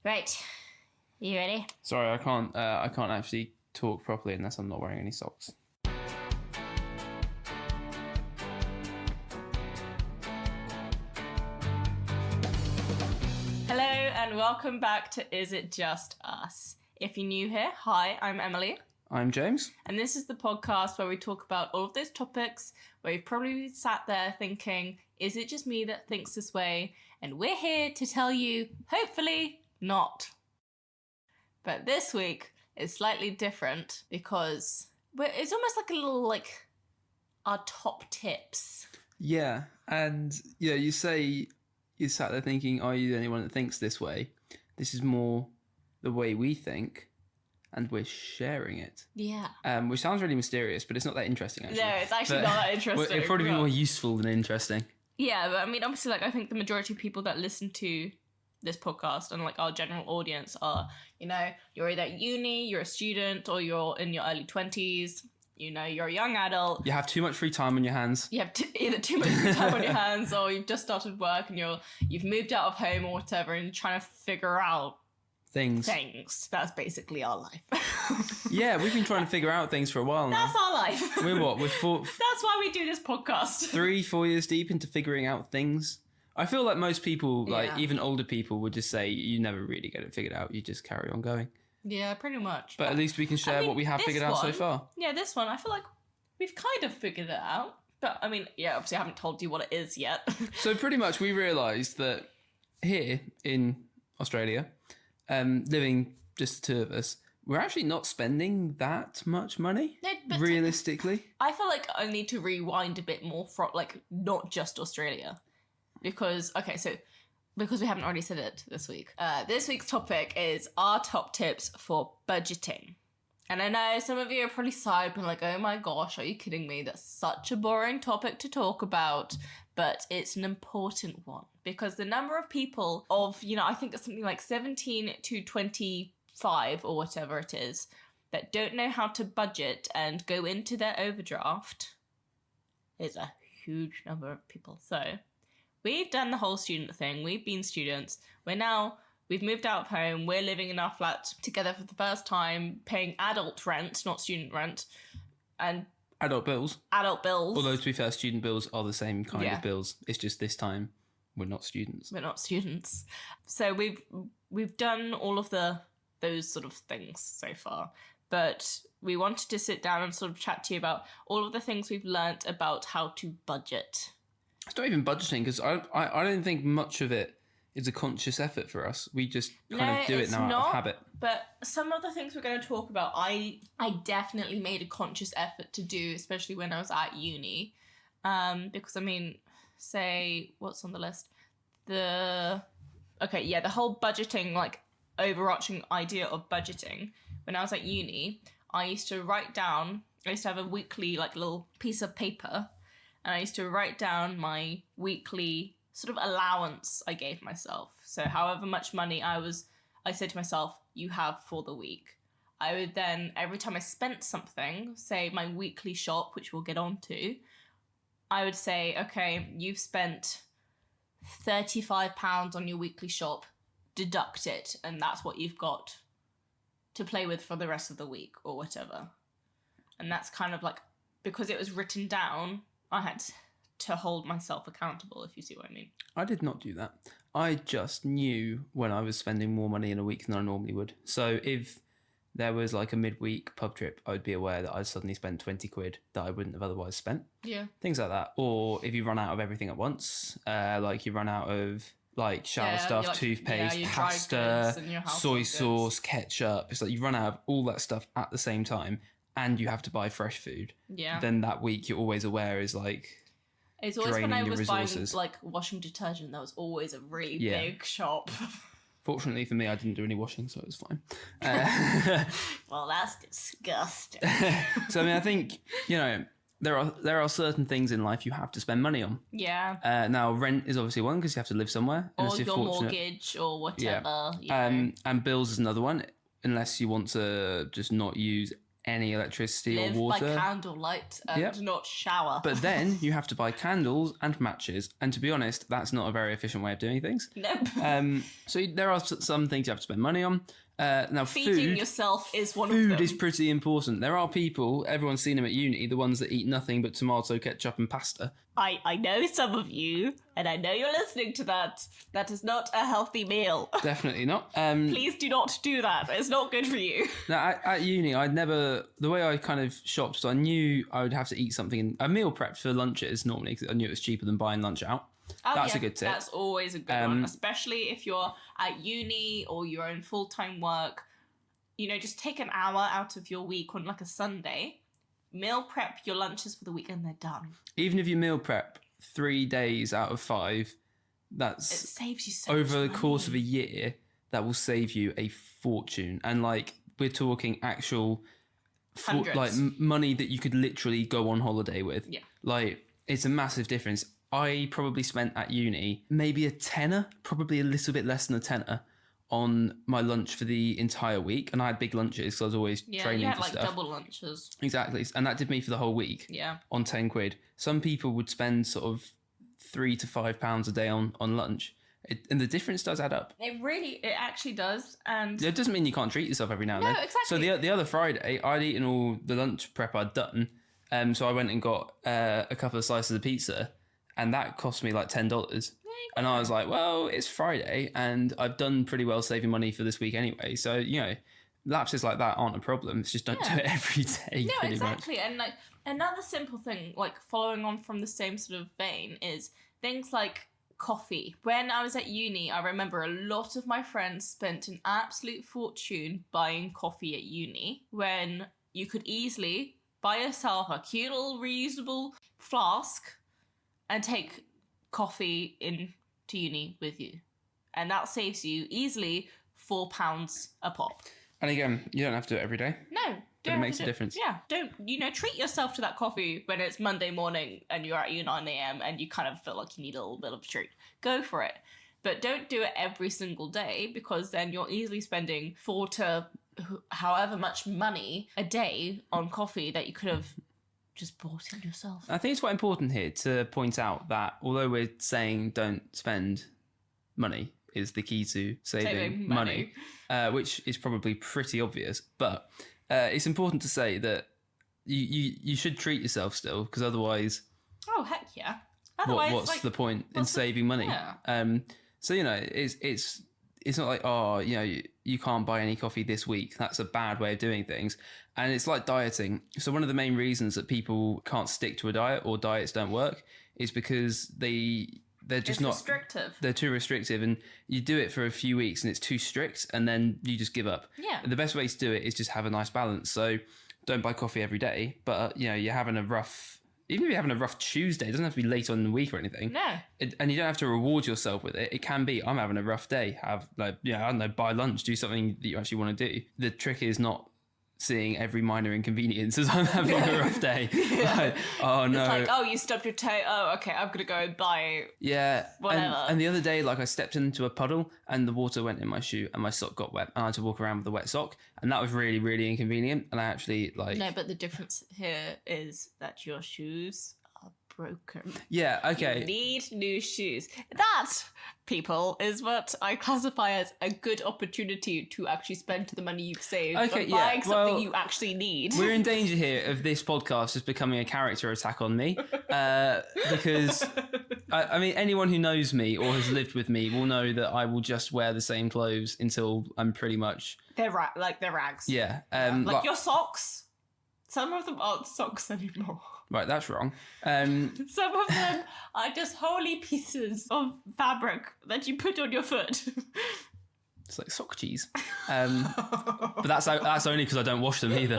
Right. You ready? Sorry, I can't actually talk properly unless I'm not wearing any socks. Hello and welcome back to Is It Just Us? If you're new here, hi, I'm Emily. I'm James. And this is the podcast where we talk about all of those topics where you've probably sat there thinking, is it just me that thinks this way? And we're here to tell you, hopefully not. But this week is slightly different because it's almost like a little, our top tips. Yeah, and you say you sat there thinking, are you the only one that thinks this way? This is more the way we think, and we're sharing it. Yeah. Which sounds really mysterious, but it's not that interesting, actually. No, it's actually not that interesting. It'd probably be more useful than interesting. Yeah, but I mean, obviously, I think the majority of people that listen to this podcast and our general audience are, you're either at uni, you're a student, or you're in your early 20s, you're a young adult. You have too much free time on your hands. You have either too much free time on your hands, or you've just started work and you've moved out of home or whatever, and you're trying to figure out things. That's basically our life. Yeah, we've been trying to figure out things for a while now. That's our life. We're 4. That's why we do this podcast. 3-4 years deep into figuring out things. I feel like most people, even older people, would just say you never really get it figured out. You just carry on going. Yeah, pretty much. But at least we can share what we have figured out so far. Yeah, this one, I feel like we've kind of figured it out. But, I mean, obviously I haven't told you what it is yet. So pretty much we realised that here in Australia, living just the two of us, we're actually not spending that much money, realistically. I feel like I need to rewind a bit more from, not just Australia. Because we haven't already said it this week. This week's topic is our top tips for budgeting. And I know some of you are probably sighed, being like, oh my gosh, are you kidding me? That's such a boring topic to talk about. But it's an important one. Because the number of people I think it's something like 17 to 25 or whatever it is, that don't know how to budget and go into their overdraft is a huge number of people. So we've done the whole student thing. We've been students. We've moved out of home. We're living in our flat together for the first time, paying adult rent, not student rent, and adult bills. Although, to be fair, student bills are the same kind of bills. It's just this time we're not students. So we've done all of those sort of things so far. But we wanted to sit down and sort of chat to you about all of the things we've learnt about how to budget. It's not even budgeting, because I don't think much of it is a conscious effort for us. We just kind of do it now out of habit. But some of the things we're going to talk about, I definitely made a conscious effort to do, especially when I was at uni. Because, say, what's on the list? The whole budgeting, overarching idea of budgeting. When I was at uni, I used to have a weekly, little piece of paper. And I used to write down my weekly sort of allowance I gave myself. So however much money I said to myself, you have for the week. I would then, every time I spent something, say my weekly shop, which we'll get on to, I would say, okay, you've spent £35 on your weekly shop, deduct it, and that's what you've got to play with for the rest of the week or whatever. And that's kind of because it was written down, I had to hold myself accountable, if you see what I mean. I did not do that. I just knew when I was spending more money in a week than I normally would. So if there was a midweek pub trip, I would be aware that I'd suddenly spent 20 quid that I wouldn't have otherwise spent. Yeah. Things like that. Or if you run out of everything at once, you run out of shower stuff, toothpaste, pasta, soy sauce, ketchup. It's you run out of all that stuff at the same time, and you have to buy fresh food. Yeah. Then that week you're always aware is it's always when I was buying washing detergent, that was always a really big shop. Fortunately for me, I didn't do any washing, so it was fine. Well, that's disgusting. So I think there are certain things in life you have to spend money on. Yeah. Now rent is obviously one, because you have to live somewhere. Or your mortgage or whatever. Yeah. And bills is another one, unless you want to just not use any electricity Live or water. by candlelight and not shower. But then you have to buy candles and matches. And to be honest, that's not a very efficient way of doing things. Nope. So there are some things you have to spend money on. Now, feeding yourself is one of them. Food is pretty important. There are people, everyone's seen them at uni, the ones that eat nothing but tomato, ketchup and pasta. I know some of you, and I know you're listening to that. That is not a healthy meal. Definitely not. Please do not do that. It's not good for you. Now, at uni, the way I kind of shopped, so I knew I would have to eat something. I meal prepped for lunches normally because I knew it was cheaper than buying lunch out. Oh, that's a good tip. That's always a good one, especially if you're at uni or you're in full-time work. You know, just take an hour out of your week on like a Sunday, meal prep your lunches for the week, and they're done. Even if you meal prep 3 days out of 5, it saves you so over much the course of a year. That will save you a fortune, and like we're talking actual like money that you could literally go on holiday with. Yeah, like it's a massive difference. I probably spent at uni maybe a tenner, probably a little bit less than a tenner, on my lunch for the entire week. And I had big lunches, so I was always training you had for like stuff. double lunches. Exactly. And that did me for the whole week. Yeah. On 10 quid. Some people would spend sort of £3 to £5 a day on lunch. And the difference does add up. It actually does. And it doesn't mean you can't treat yourself every now and then. No, exactly. So the other Friday, I'd eaten all the lunch prep I'd done. So I went and got a couple of slices of pizza. And that cost me like $10. And I was like, well, it's Friday and I've done pretty well saving money for this week anyway. So, you know, lapses like that aren't a problem. It's just don't do it every day. No, pretty exactly. much. And like another simple thing, like following on from the same sort of vein, is things like coffee. When I was at uni, I remember a lot of my friends spent an absolute fortune buying coffee at uni when you could easily buy yourself a cute little reusable flask and take coffee in to uni with you. And that saves you easily £4 a pop. And again, you don't have to do it every day. No. But it makes a difference. Yeah. Don't, treat yourself to that coffee when it's Monday morning and you're at your 9 a.m. and you kind of feel like you need a little bit of a treat. Go for it. But don't do it every single day, because then you're easily spending $4 to however much money a day on coffee that you could have just bought it yourself. I think it's quite important here to point out that although we're saying don't spend money is the key to saving money. Which is probably pretty obvious, but it's important to say that you should treat yourself still, because otherwise... Oh, heck yeah. Otherwise, what's the point in saving money? Yeah. So, you know, it's not like, oh, you know, you can't buy any coffee this week. That's a bad way of doing things. And it's like dieting. So one of the main reasons that people can't stick to a diet or diets don't work is because they're just not restrictive. They're too restrictive, and you do it for a few weeks and it's too strict, and then you just give up. Yeah. And the best way to do it is just have a nice balance. So don't buy coffee every day, but you know, even if you're having a rough Tuesday, it doesn't have to be late on in the week or anything. No. And you don't have to reward yourself with it. It can be, I'm having a rough day. I don't know, buy lunch, do something that you actually want to do. The trick is not seeing every minor inconvenience as I'm having a rough day. Yeah. Like, oh no. It's like, oh, you stubbed your toe. Oh, okay, I'm going to go and buy whatever. And the other day, like I stepped into a puddle and the water went in my shoe and my sock got wet. And I had to walk around with a wet sock. And that was really, really inconvenient. And I actually No, but the difference here is that your shoes are broken. Yeah, okay. You need new shoes. That, people, is what I classify as a good opportunity to actually spend the money you've saved on buying something you actually need. We're in danger here of this podcast just becoming a character attack on me. Because, I mean, anyone who knows me or has lived with me will know that I will just wear the same clothes until I'm pretty much... They're rags. Yeah. Like your socks. Some of them aren't socks anymore. Right, that's wrong. Some of them are just holy pieces of fabric that you put on your foot. It's like sock cheese. But that's only because I don't wash them either.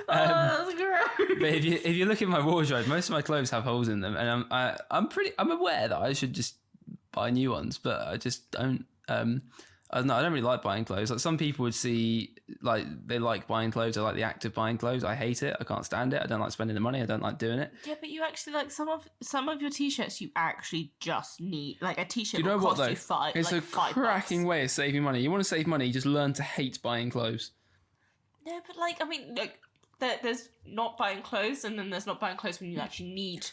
That's gross. But if you look at my wardrobe, most of my clothes have holes in them, and I'm aware that I should just buy new ones, but I just don't. I don't really like buying clothes. Like some people would see, like they like buying clothes. I like the act of buying clothes. I hate it. I can't stand it. I don't like spending the money. I don't like doing it. Yeah, but you actually like some of your t-shirts. You actually just need like a t-shirt. You know will what cost though? You five. It's like a cracking way of saving money. You want to save money? Just learn to hate buying clothes. No, but like, I mean, like, there's not buying clothes, and then there's not buying clothes when you actually need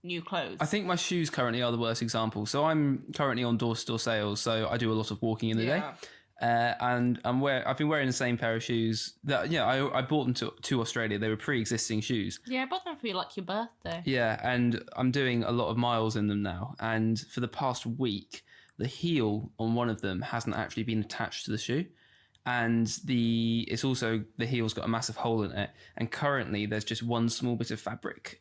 new clothes. I think my shoes currently are the worst example. So I'm currently on door-to-door sales, so I do a lot of walking in the day. And I've been wearing the same pair of shoes that I bought them to Australia. They were pre-existing shoes. Yeah, I bought them for like your birthday. Yeah, and I'm doing a lot of miles in them now. And for the past week, the heel on one of them hasn't actually been attached to the shoe. And it's also, the heel's got a massive hole in it. And currently there's just one small bit of fabric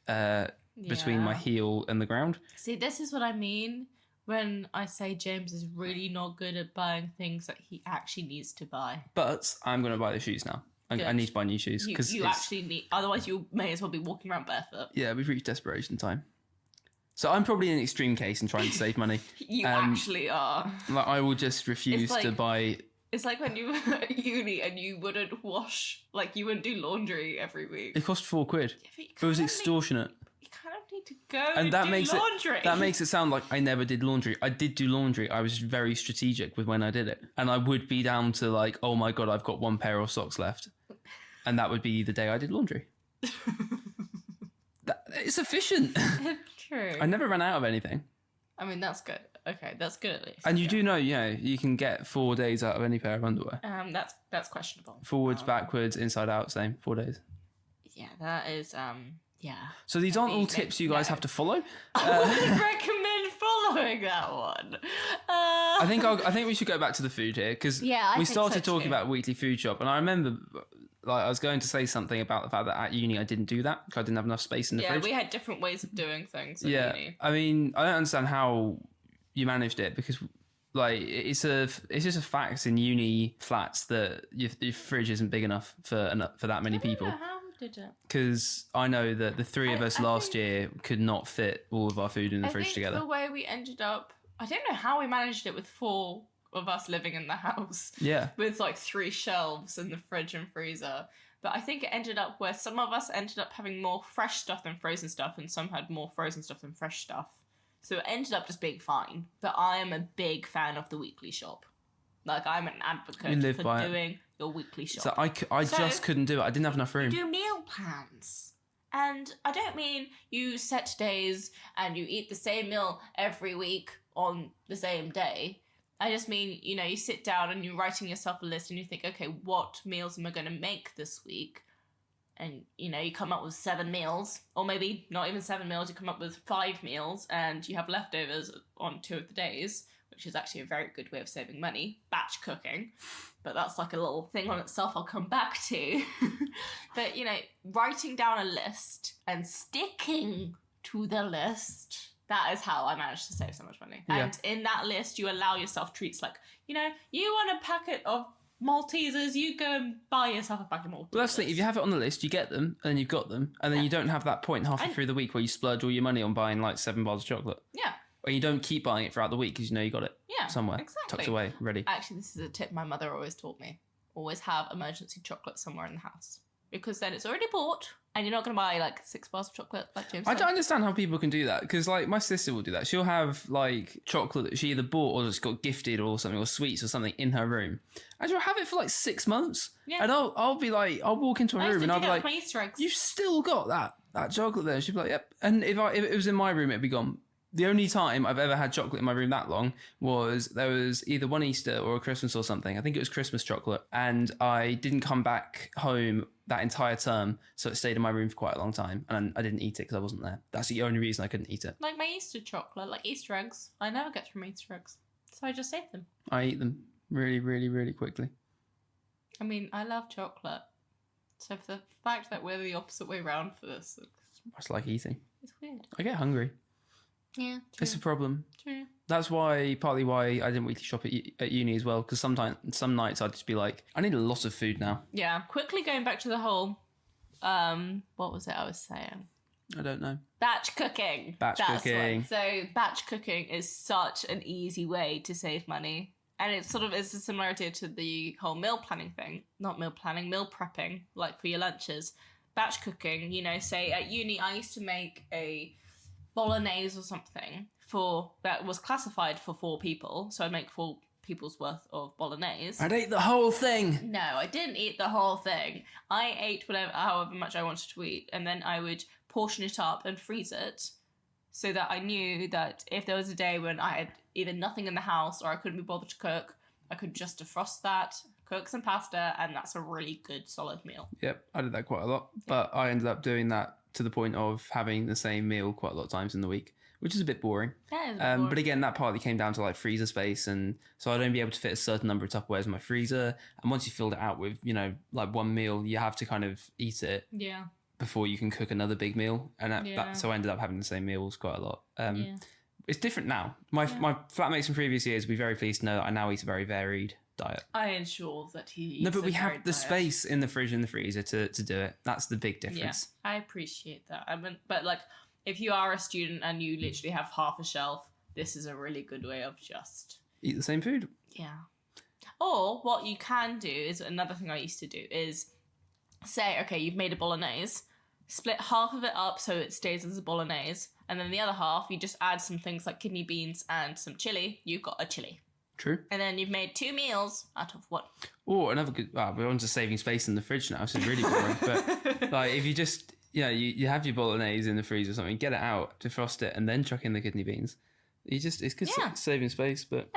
between my heel and the ground. See, this is what I mean when I say James is really not good at buying things that he actually needs to buy. But I'm going to buy the shoes now. I need to buy new shoes. You actually need, otherwise you may as well be walking around barefoot. Yeah, we've reached desperation time. So I'm probably an extreme case in trying to save money. You actually are. Like, I will just refuse to buy... It's like when you were at uni and you wouldn't wash, like you wouldn't do laundry every week. It cost £4. Yeah, it was extortionate. You kind of need to go and do laundry. That makes it sound like I never did laundry. I did do laundry. I was very strategic with when I did it. And I would be down to like, oh my God, I've got one pair of socks left. And that would be the day I did laundry. It's efficient. True. I never ran out of anything. I mean, that's good. Okay, that's good at least. And you do know, you can get 4 days out of any pair of underwear. That's questionable. Forwards, backwards, inside out, same 4 days. Yeah, that is yeah. So these aren't all tips you guys have to follow. I wouldn't recommend following that one. I think we should go back to the food here because we started talking about weekly food shop, and I remember I was going to say something about the fact that at uni I didn't do that because I didn't have enough space in the fridge. Yeah, we had different ways of doing things at uni. I mean, I don't understand how you managed it because like it's just a fact in uni flats that your fridge isn't big enough for that many people. How did it? Because I know that the three of us last year could not fit all of our food in the fridge together. The way we ended up, I don't know how we managed it with 4 of us living in the house. Yeah. With like 3 shelves in the fridge and freezer. But I think it ended up where some of us ended up having more fresh stuff than frozen stuff, and some had more frozen stuff than fresh stuff. So it ended up just being fine. But I am a big fan of the weekly shop. Like, I'm an advocate for doing your weekly shop. So I just couldn't do it. I didn't have enough room. You do meal plans. And I don't mean you set days and you eat the same meal every week on the same day. I just mean, you sit down and you're writing yourself a list and you think, okay, what meals am I going to make this week? And, you come up with 7 meals, or maybe not even 7 meals, you come up with 5 meals and you have leftovers on 2 of the days, which is actually a very good way of saving money, batch cooking. But that's like a little thing on itself I'll come back to. But, writing down a list and sticking to the list, that is how I managed to save so much money. Yeah. And in that list, you allow yourself treats like, you want a packet of Maltesers, you go and buy yourself a packet of Maltesers. Well, that's the thing. If you have it on the list, you get them, and then you've got them, and then you don't have that point halfway through the week where you splurge all your money on buying like 7 bars of chocolate. Yeah. Or you don't keep buying it throughout the week because you got it somewhere, tucked away, ready. Actually, this is a tip my mother always taught me. Always have emergency chocolate somewhere in the house. Because then it's already bought, and you're not going to buy like 6 bars of chocolate like James. I don't understand how people can do that, because like my sister will do that. She'll have like chocolate that she either bought or just got gifted or something, or sweets or something in her room, and she'll have it for like 6 months. Yeah. And I'll be like, I'll walk into a room and I'll be like, you've still got that chocolate there. She'd be like, yep. And if it was in my room, it'd be gone. The only time I've ever had chocolate in my room that long was there was either one Easter or a Christmas or something. I think it was Christmas chocolate. And I didn't come back home that entire term, so it stayed in my room for quite a long time. And I didn't eat it because I wasn't there. That's the only reason I couldn't eat it. Like my Easter chocolate, like Easter eggs. I never get from Easter eggs. So I just save them. I eat them really, really, really quickly. I mean, I love chocolate. So for the fact that we're the opposite way around for this... I just like eating. It's weird. I get hungry. Yeah, true. It's a problem. True. That's partly why I didn't weekly shop at uni as well, because some nights I'd just be like, I need a lot of food now. Yeah. Quickly going back to the whole, what was it I was saying? I don't know. Batch cooking. That's cooking. So batch cooking is such an easy way to save money. And it's a similarity to the whole meal planning thing. Not meal planning, meal prepping, like for your lunches. Batch cooking, say at uni I used to make a bolognese or something that was classified for 4 people. So I'd make 4 people's worth of bolognese. I'd eat the whole thing. No, I didn't eat the whole thing. I ate however much I wanted to eat, and then I would portion it up and freeze it so that I knew that if there was a day when I had either nothing in the house or I couldn't be bothered to cook, I could just defrost that, cook some pasta, and that's a really good solid meal. Yep, I did that quite a lot, but I ended up doing that to the point of having the same meal quite a lot of times in the week, which is a bit boring. That is boring. But again, that partly came down to like freezer space, and so I'd only be able to fit a certain number of Tupperwares in my freezer. And once you filled it out with, like one meal, you have to kind of eat it before you can cook another big meal. And so I ended up having the same meals quite a lot. It's different now. My flatmates from previous years will be very pleased to know that I now eat a very varied diet. I ensure that he eats No, but we have the diet. space in the fridge and the freezer to do it. That's the big difference. Yeah, I appreciate that. But like, if you are a student and you literally have half a shelf, this is a really good way of just... Eat the same food. Yeah. Or what you can do is, another thing I used to do is say, okay, you've made a bolognese, split half of it up so it stays as a bolognese, and then the other half, you just add some things like kidney beans and some chili. You've got a chili. True. And then you've made 2 meals out of one. Or another good... we're on to saving space in the fridge now, so it's really boring. But like, if you just... you have your bolognese in the freezer or something, get it out, defrost it, and then chuck in the kidney beans. It's good saving space. But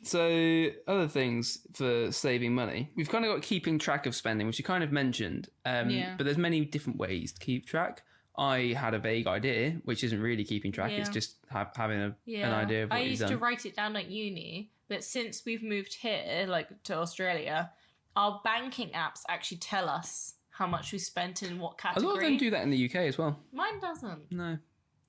so other things for saving money, we've kind of got keeping track of spending, which you kind of mentioned. But there's many different ways to keep track. I had a vague idea, which isn't really keeping track. It's just having an idea of what you've done. I used to write it down at uni, but since we've moved here, like to Australia, our banking apps actually tell us how much we spent in what category. A lot of them do that in the UK as well. Mine doesn't. No.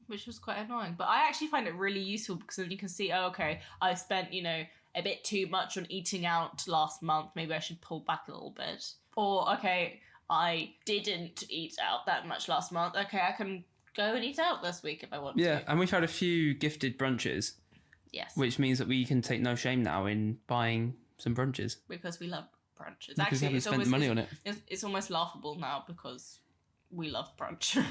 Which was quite annoying. But I actually find it really useful because then you can see, I spent, a bit too much on eating out last month. Maybe I should pull back a little bit. Or, okay, I didn't eat out that much last month. Okay, I can go and eat out this week if I want to. Yeah, and we've had a few gifted brunches. Yes. Which means that we can take no shame now in buying some brunches. Because we love brunches. Because we haven't spent money on it. It's almost laughable now because we love brunch.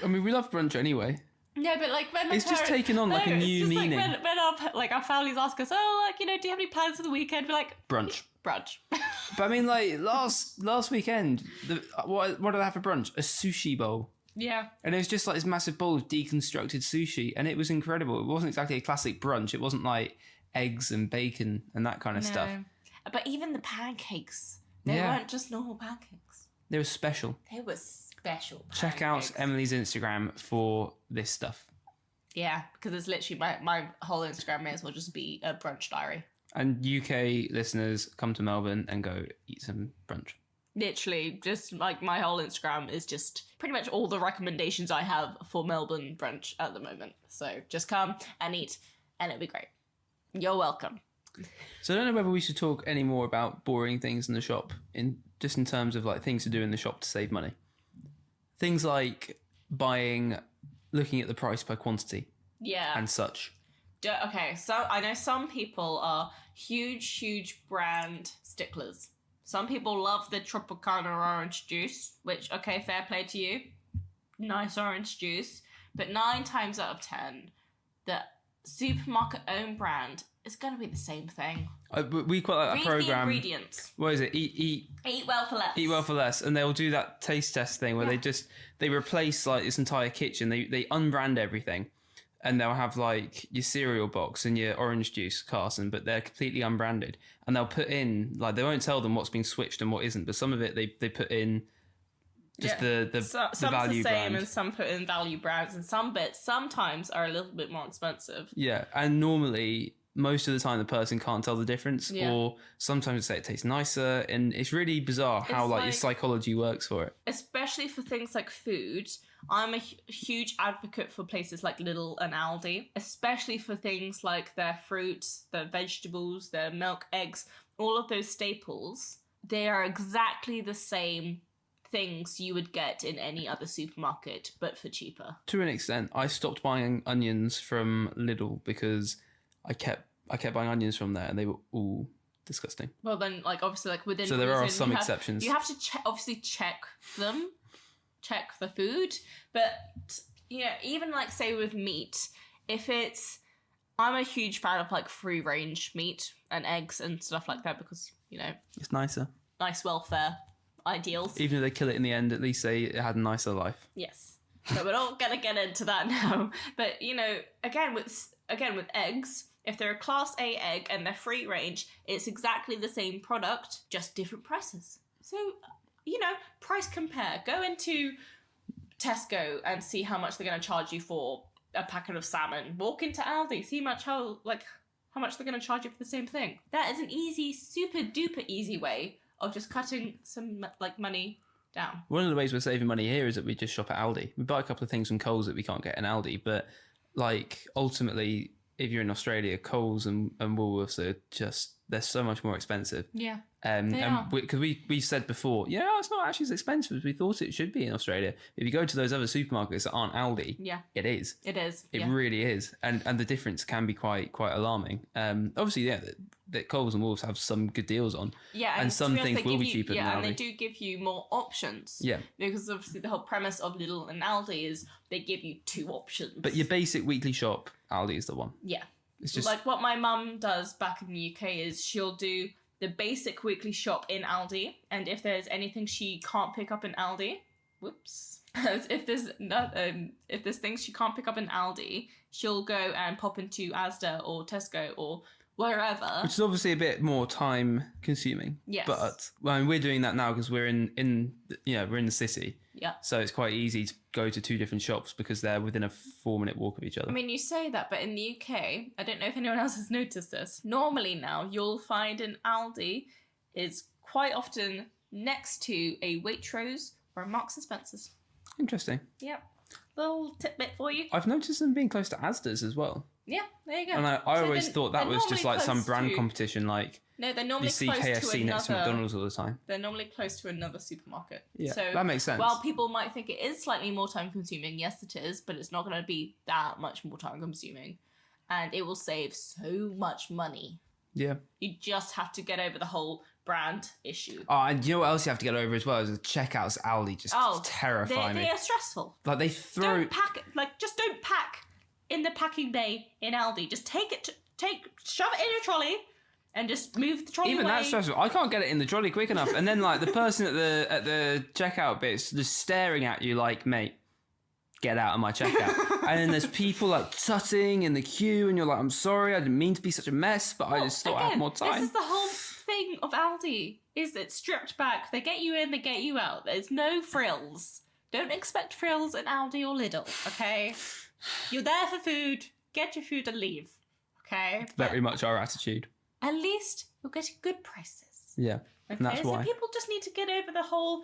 I mean, we love brunch anyway. No, but like when it's just taken on like a new meaning. Like when our families ask us, do you have any plans for the weekend? We're like, brunch. But I mean, like last weekend, what did I have for brunch? A sushi bowl. Yeah. And it was just like this massive bowl of deconstructed sushi, and it was incredible. It wasn't exactly a classic brunch. It wasn't like eggs and bacon and that kind of stuff. But even the pancakes, they weren't just normal pancakes. They were special. They were special pancakes. Check out Emily's Instagram for this stuff. Yeah, because it's literally my whole Instagram may as well just be a brunch diary. And UK listeners, come to Melbourne and go eat some brunch. Literally, just like my whole Instagram is just pretty much all the recommendations I have for Melbourne brunch at the moment. So just come and eat and it'll be great. You're welcome. So I don't know whether we should talk any more about boring things in the shop, in terms of like things to do in the shop to save money. Things like looking at the price per quantity. Yeah. And such. Okay, so I know some people are huge brand sticklers. Some people love the Tropicana orange juice, which, okay, fair play to you. Nice orange juice. But 9 times out of 10, the supermarket own brand is going to be the same thing. We quite like that program. Read the ingredients. What is it? Eat well for less. Eat well for less, and they'll do that taste test thing where they replace like this entire kitchen. They unbrand everything, and they'll have like your cereal box and your orange juice carton, but they're completely unbranded. And they'll put in like they won't tell them what's been switched and what isn't, but some of it they put in just the value the same brand. And some put in value brands, and some bits sometimes are a little bit more expensive. Yeah, and normally most of the time the person can't tell the difference, or sometimes they say it tastes nicer, and it's really bizarre how like your psychology works for it. Especially for things like food, I'm a huge advocate for places like Lidl and Aldi, especially for things like their fruits, their vegetables, their milk, eggs, all of those staples. They are exactly the same things you would get in any other supermarket, but for cheaper. To an extent, I stopped buying onions from Lidl because I kept buying onions from there, and they were all disgusting. Well, then, like obviously, like within so there are some exceptions. You have to check them, check the food, but even like say with meat, if it's I'm a huge fan of like free range meat and eggs and stuff like that because, it's nicer. Nice welfare ideals. Even if they kill it in the end, at least it had a nicer life. Yes. So we're not going to get into that now. But, again with eggs, if they're a Class A egg and they're free range, it's exactly the same product, just different prices. So, price compare. Go into Tesco and see how much they're going to charge you for a packet of salmon. Walk into Aldi, see how much they're going to charge you for the same thing. That is an easy, super duper easy way of just cutting some money down. One of the ways we're saving money here is that we just shop at Aldi. We buy a couple of things from Coles that we can't get in Aldi, but ultimately, if you're in Australia, Coles and Woolworths are they're so much more expensive. Yeah. Because we said before, it's not actually as expensive as we thought it should be in Australia. If you go to those other supermarkets that aren't Aldi, it is. It is. It really is, and the difference can be quite alarming. Obviously, that Coles and Wolves have some good deals on. Yeah, and some things will be cheaper than Aldi. Yeah, and they do give you more options. Yeah, because obviously the whole premise of Lidl and Aldi is they give you 2 options. But your basic weekly shop, Aldi is the one. Yeah. It's just like what my mum does back in the UK is she'll do the basic weekly shop in Aldi, and if there's anything she can't pick up in Aldi, if there's things she can't pick up in Aldi, she'll go and pop into Asda or Tesco or wherever. Which is obviously a bit more time consuming. Yes. But we're doing that now because we're in the city. Yeah. So it's quite easy to go to 2 different shops because they're within a 4-minute walk of each other. I mean, you say that, but in the UK, I don't know if anyone else has noticed this. Normally now, you'll find an Aldi is quite often next to a Waitrose or a Marks and Spencer's. Interesting. Yep. Little tidbit for you. I've noticed them being close to Asda's as well. Yeah, there you go. And I always thought that was just like some brand competition, like no, they're normally you see close KFC to another, next to McDonald's all the time. They're normally close to another supermarket. Yeah, so that makes sense. While people might think it is slightly more time consuming, yes it is, but it's not going to be that much more time consuming. And it will save so much money. Yeah. You just have to get over the whole brand issue. Oh, and you know what else you have to get over as well is the checkouts at Aldi just terrify me. They are stressful. Like they throw... Just don't pack in the packing bay in Aldi. Just shove it in your trolley and just move the trolley Even away. that's stressful. I can't get it in the trolley quick enough. And then like the person at the checkout bit's just staring at you like, mate, get out of my checkout. And then there's people like tutting in the queue and you're like, I'm sorry, I didn't mean to be such a mess, but I just thought I had more time. This is the whole thing of Aldi, is it's stripped back. They get you in, they get you out. There's no frills. Don't expect frills in Aldi or Lidl, okay? You're there for food, get your food and leave, okay? Very much our attitude. At least you're getting good prices. Yeah, okay? And that's why. So people just need to get over the whole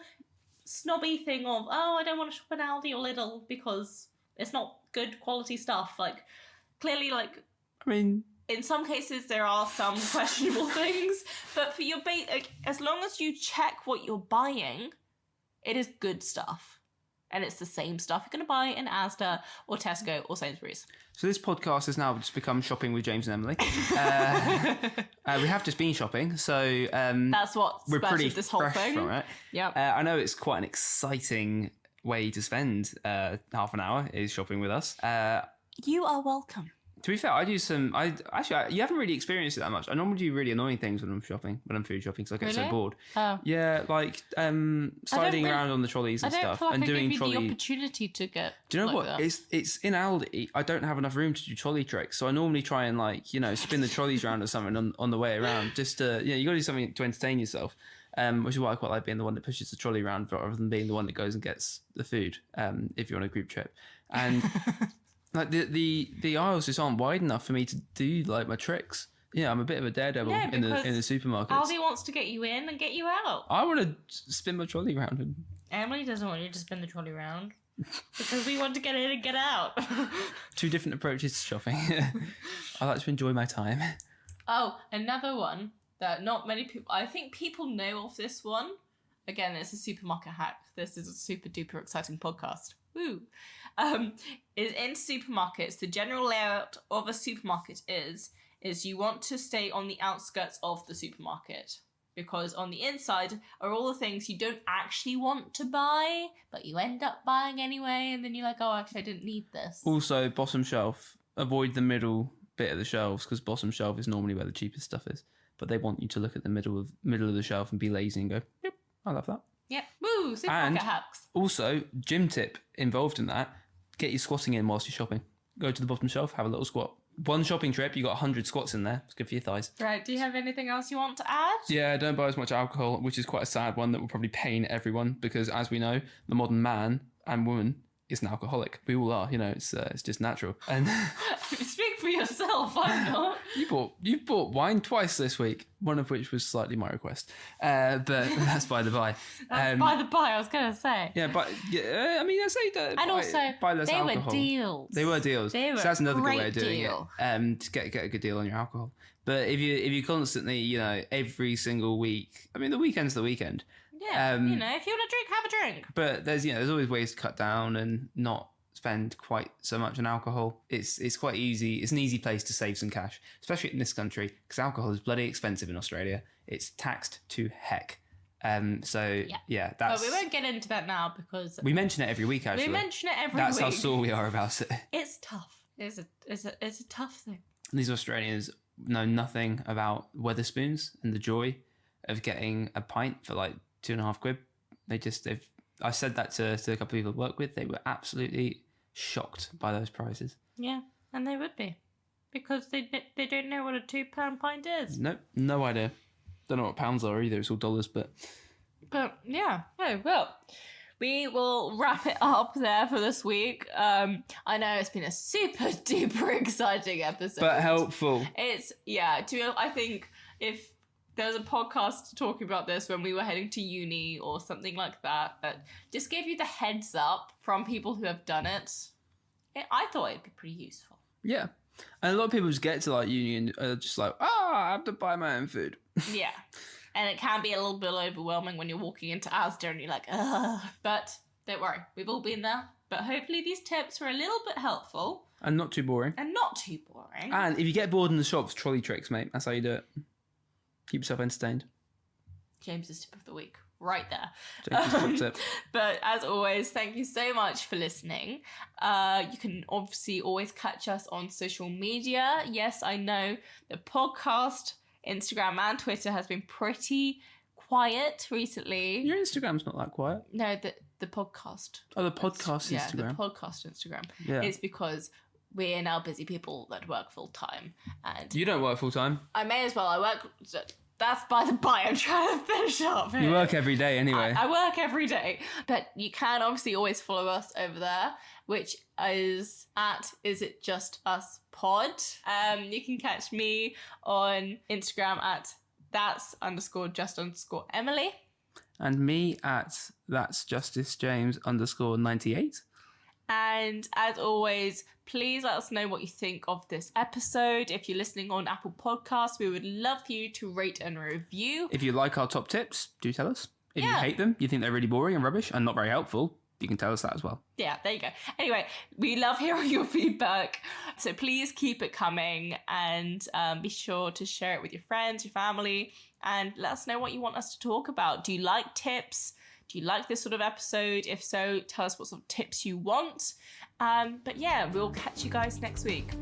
snobby thing of, I don't want to shop in Aldi or Lidl because it's not good quality stuff. Like, clearly, I mean, in some cases there are some questionable things, but for your as long as you check what you're buying, it is good stuff. And it's the same stuff you're going to buy in Asda or Tesco or Sainsbury's. So this podcast has now just become Shopping with James and Emily. We have just been shopping, so that's what we're pretty this whole fresh thing. From it. Yeah. I know it's quite an exciting way to spend half an hour is shopping with us. You are welcome. To be fair, I do you haven't really experienced it that much. I normally do really annoying things when I'm food shopping, because I get so bored. Oh. Yeah, like sliding around on the trolleys and stuff, and doing trolley. The opportunity to get. Do you know what? It's in Aldi. I don't have enough room to do trolley tricks, so I normally try and spin the trolleys around or something on the way around. Just to you got to do something to entertain yourself. Which is why I quite like being the one that pushes the trolley around rather than being the one that goes and gets the food. If you're on a group trip, and. Like the aisles just aren't wide enough for me to do like my tricks. Yeah, I'm a bit of a daredevil in the supermarkets. Aldi wants to get you in and get you out. I want to spin my trolley around. And... Emily doesn't want you to spin the trolley around because we want to get in and get out. 2 different approaches to shopping. I like to enjoy my time. Oh, another one that not many people. I think people know of this one. Again, it's a supermarket hack. This is a super duper exciting podcast. Woo. Is in supermarkets, the general layout of a supermarket is you want to stay on the outskirts of the supermarket, because on the inside are all the things you don't actually want to buy, but you end up buying anyway, and then you're like, oh, actually, I didn't need this. Also, bottom shelf, avoid the middle bit of the shelves because bottom shelf is normally where the cheapest stuff is. But they want you to look at the middle of the shelf and be lazy and go, yep, I love that. Yep. Woo, supermarket hacks. Also, gym tip involved in that, get your squatting in whilst you're shopping. Go to the bottom shelf, have a little squat. One shopping trip, you got 100 squats in there. It's good for your thighs. Right. Do you have anything else you want to add? Yeah, don't buy as much alcohol, which is quite a sad one that will probably pain everyone because, as we know, the modern man and woman is an alcoholic. We all are, it's just natural. And speak for yourself, I'm not. You bought wine twice this week, one of which was slightly my request, but that's by the by. That's by the by, I was gonna say. Yeah, but I mean, I say that. And also, buy less they alcohol. were deals. They were deals. They were so that's another good way of great doing deal. it. Just get a good deal on your alcohol. But if you constantly, every single week, I mean, the weekend's the weekend. Yeah, if you want to drink, have a drink. But there's always ways to cut down and not spend quite so much on alcohol. It's quite easy. It's an easy place to save some cash, especially in this country, because alcohol is bloody expensive in Australia. It's taxed to heck. That's. But we won't get into that now because we mention it every week. Actually, we mention it every That's week. how sore we are about it. It's tough. It's a tough thing. These Australians know nothing about Weatherspoons and the joy of getting a pint for like £2.50. I said that to a couple of people I work with. They were absolutely shocked by those prices. Yeah, and they would be because they don't know what a £2 pint is. Nope, no idea. Don't know what pounds are either. It's all dollars, but yeah. Oh well. We will wrap it up there for this week. I know it's been a super duper exciting episode, but helpful. I think if there was a podcast talking about this when we were heading to uni or something like that just gave you the heads up from people who have done it, I thought it'd be pretty useful. Yeah. And a lot of people just get to like uni and are just like, I have to buy my own food. Yeah. And it can be a little bit overwhelming when you're walking into Asda and you're like, ugh. But don't worry, we've all been there. But hopefully these tips were a little bit helpful. And not too boring. And if you get bored in the shops, trolley tricks, mate. That's how you do it. Keep yourself entertained. James's tip of the week, right there. James's tip. But as always, thank you so much for listening. You can obviously always catch us on social media. Yes, I know the podcast, Instagram and Twitter has been pretty quiet recently. Your Instagram's not that quiet. No, the podcast. Oh, the podcast Instagram. Yeah, the podcast Instagram. Yeah. It's because we're now busy people that work full time, and you don't work full time. I may as well. I work. That's by the by. I'm trying to finish up here. You work every day anyway. I work every day, but you can obviously always follow us over there, which is at Is It Just Us Pod. You can catch me on Instagram at that's_just_Emily, and me at that'sjusticejames_98. And as always, please let us know what you think of this episode. If you're listening on Apple Podcasts, we would love for you to rate and review. If you like our top tips, do tell us. If you hate them, you think they're really boring and rubbish and not very helpful, you can tell us that as well. Yeah, there you go. Anyway, we love hearing your feedback. So please keep it coming and be sure to share it with your friends, your family, and let us know what you want us to talk about. Do you like tips? Do you like this sort of episode? If so, tell us what sort of tips you want. But yeah, we'll catch you guys next week.